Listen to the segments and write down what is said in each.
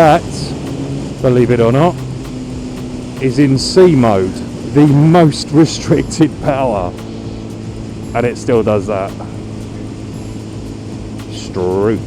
that, believe it or not, is in C mode, the most restricted power, and it still does that. Struth.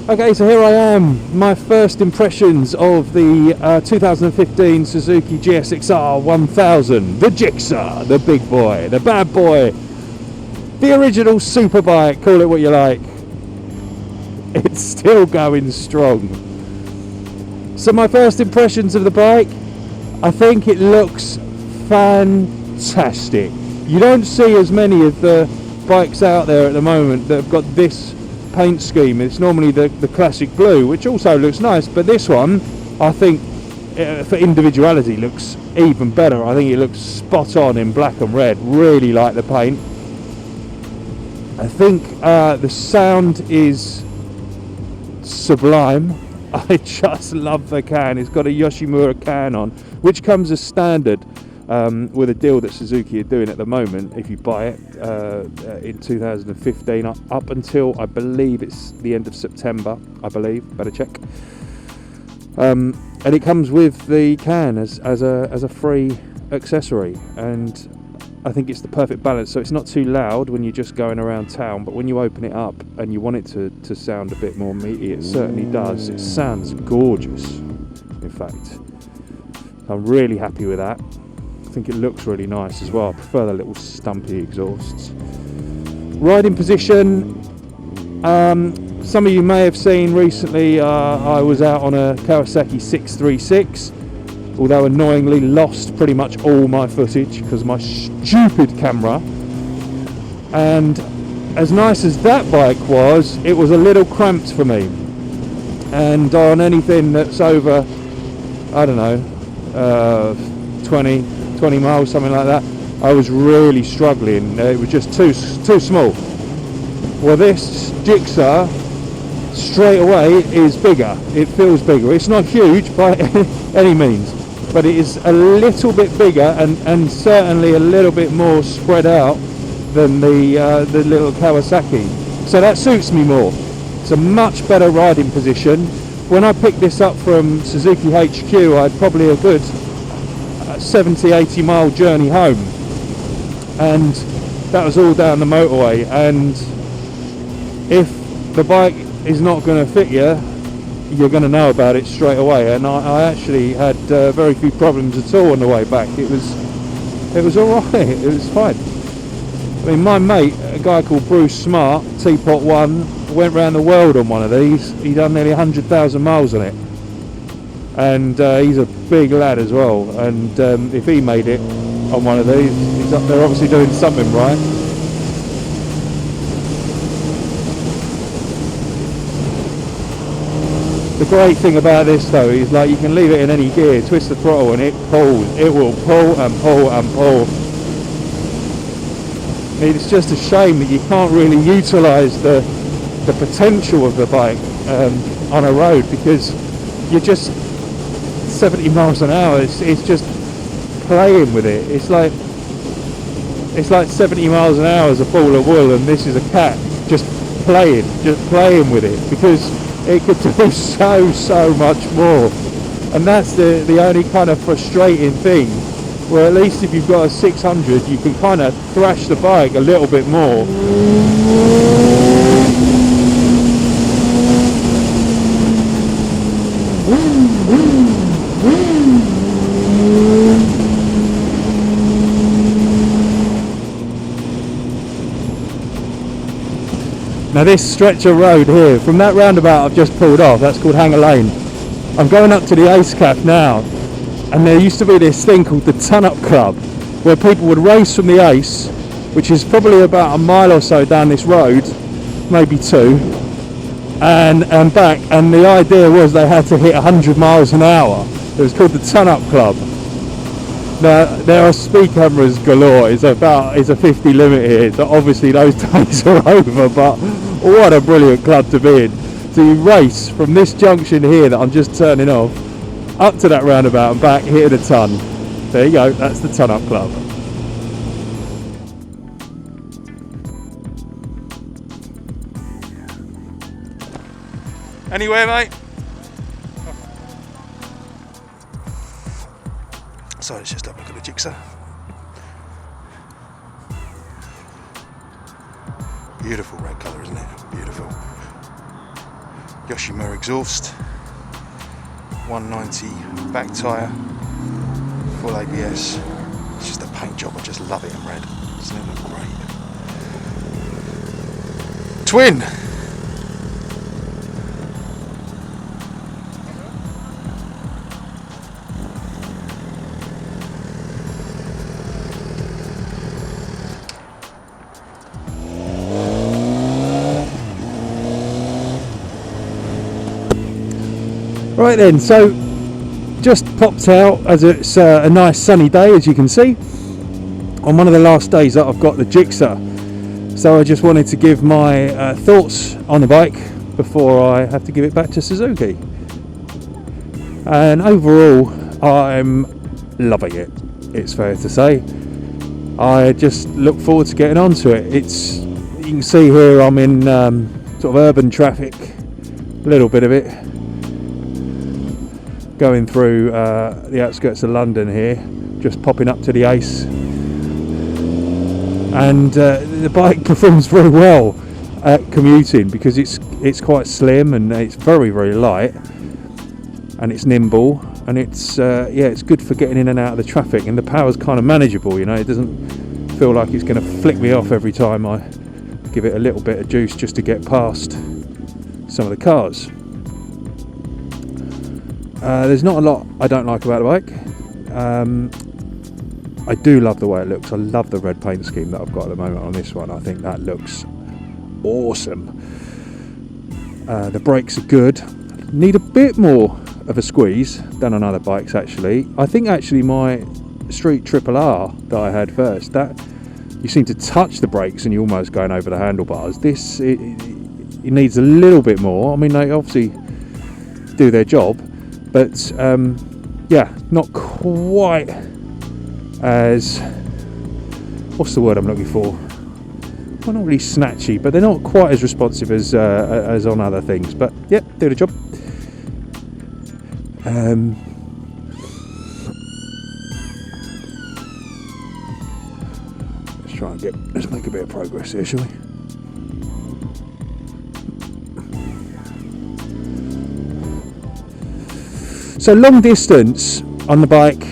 Okay, so here I am, my first impressions of the 2015 Suzuki GSXR 1000, the Jigsaw, the big boy, the bad boy, the original superbike, call it what you like. It's still going strong. So my first impressions of the bike, I think it looks fantastic. You don't see as many of the bikes out there at the moment that have got this paint scheme. It's normally the classic blue, which also looks nice, but this one I think for individuality looks even better. I think it looks spot on in black and red. Really like the paint. I think the sound is sublime. I just love the can. It's got a Yoshimura can on, which comes as standard with a deal that Suzuki are doing at the moment if you buy it in 2015 up until I believe it's the end of September, I believe, better check. And it comes with the can as a free accessory, and I think it's the perfect balance. So it's not too loud when you're just going around town, but when you open it up and you want it to sound a bit more meaty, it certainly does. It sounds gorgeous, in fact. I'm really happy with that. I think it looks really nice as well. I prefer the little stumpy exhausts. Riding position, some of you may have seen recently I was out on a Kawasaki 636, although annoyingly lost pretty much all my footage because of my stupid camera. And as nice as that bike was, it was a little cramped for me. And on anything that's over, I don't know, 20 miles, something like that, I was really struggling. It was just too small. Well, this Jigsaw straight away is bigger. It feels bigger. It's not huge by any means, but it is a little bit bigger and certainly a little bit more spread out than the little Kawasaki. So that suits me more. It's a much better riding position. When I picked this up from Suzuki HQ, I had probably a good 70-80 mile journey home, and that was all down the motorway. And if the bike is not going to fit you, you're going to know about it straight away. And I actually had very few problems at all on the way back. It was all right. It was fine. I mean, my mate, a guy called Bruce Smart, Teapot One, went around the world on one of these. He done nearly 100,000 miles on it. And he's a big lad as well, and if he made it on one of these, they're obviously doing something right. The great thing about this though is, like, you can leave it in any gear, twist the throttle and it pulls. It will pull and pull and pull. It's just a shame that you can't really utilise the potential of the bike on a road, because you're just 70 miles an hour. It's just playing with it. It's like 70 miles an hour is a ball of wool, and this is a cat just playing with it, because it could do so much more. And that's the only kind of frustrating thing, where at least if you've got a 600 you can kind of thrash the bike a little bit more. Now this stretch of road here, from that roundabout I've just pulled off, that's called Hanger Lane. I'm going up to the Ace Cap now, and there used to be this thing called the Ton Up Club, where people would race from the Ace, which is probably about a mile or so down this road, maybe 2, and back, and the idea was they had to hit 100 miles an hour. It was called the Ton Up Club. Now there are speed cameras galore. It's a 50 limit here, so obviously those days are over, but what a brilliant club to be in. So you race from this junction here that I'm just turning off up to that roundabout and back, hitting a ton. There you go, that's the Ton Up Club. Anywhere, mate? So let's just have a look at the Gixxer. Beautiful red colour, isn't it? Beautiful. Yoshimura exhaust, 190 back tyre, full ABS. It's just a paint job, I just love it in red. Doesn't it look great? Twin! Right then, so just popped out as it's a nice sunny day, as you can see, on one of the last days that I've got the Gixxer. So I just wanted to give my thoughts on the bike before I have to give it back to Suzuki. And overall, I'm loving it, it's fair to say. I just look forward to getting onto it. You can see here I'm in sort of urban traffic, a little bit of it. Going through the outskirts of London here, just popping up to the Ace, and the bike performs very well at commuting because it's quite slim and it's very, very light, and it's nimble, and it's it's good for getting in and out of the traffic, and the power's kind of manageable, you know. It doesn't feel like it's going to flick me off every time I give it a little bit of juice just to get past some of the cars. There's not a lot I don't like about the bike. I do love the way it looks. I love the red paint scheme that I've got at the moment on this one. I think that looks awesome. The brakes are good. Need a bit more of a squeeze than on other bikes actually. I think actually my Street Triple R that I had first, that you seem to touch the brakes and you're almost going over the handlebars. This it needs a little bit more. I mean, they obviously do their job, but yeah, not quite as, what's the word I'm looking for? Well, not really snatchy, but they're not quite as responsive as on other things. But yeah, do the job. Let's make a bit of progress here, shall we? So long distance on the bike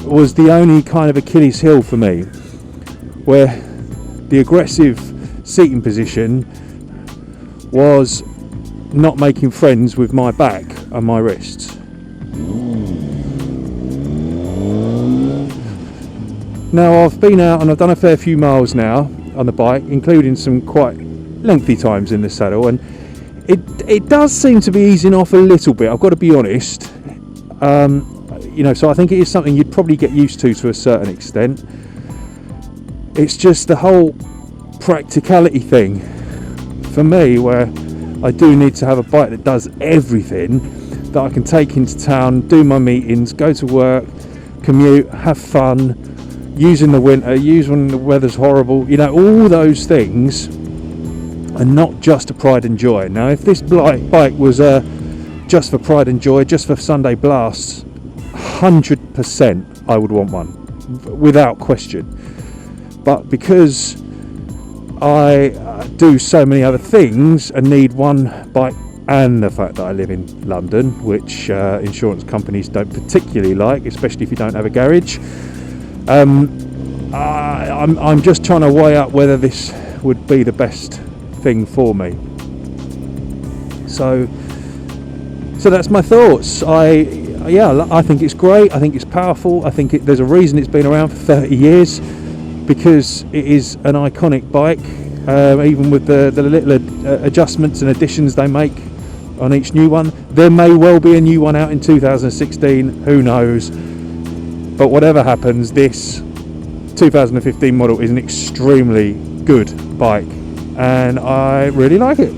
was the only kind of Achilles heel for me, where the aggressive seating position was not making friends with my back and my wrists. Now I've been out and I've done a fair few miles now on the bike, including some quite lengthy times in the saddle, and it does seem to be easing off a little bit, I've got to be honest. You know, so I think it is something you'd probably get used to a certain extent. It's just the whole practicality thing for me, where I do need to have a bike that does everything, that I can take into town, do my meetings, go to work, commute, have fun, use in the winter, use when the weather's horrible, you know, all those things, and not just a pride and joy. Now if this bike was just for pride and joy, just for Sunday blasts, 100% I would want one, without question. But because I do so many other things and need one bike, and the fact that I live in London, which insurance companies don't particularly like, especially if you don't have a garage, I'm just trying to weigh up whether this would be the best thing for me. So that's my thoughts. I think it's great. I think it's powerful. I think there's a reason it's been around for 30 years, because it is an iconic bike, even with the little adjustments and additions they make on each new one. There may well be a new one out in 2016, who knows, but whatever happens, this 2015 model is an extremely good bike and I really like it.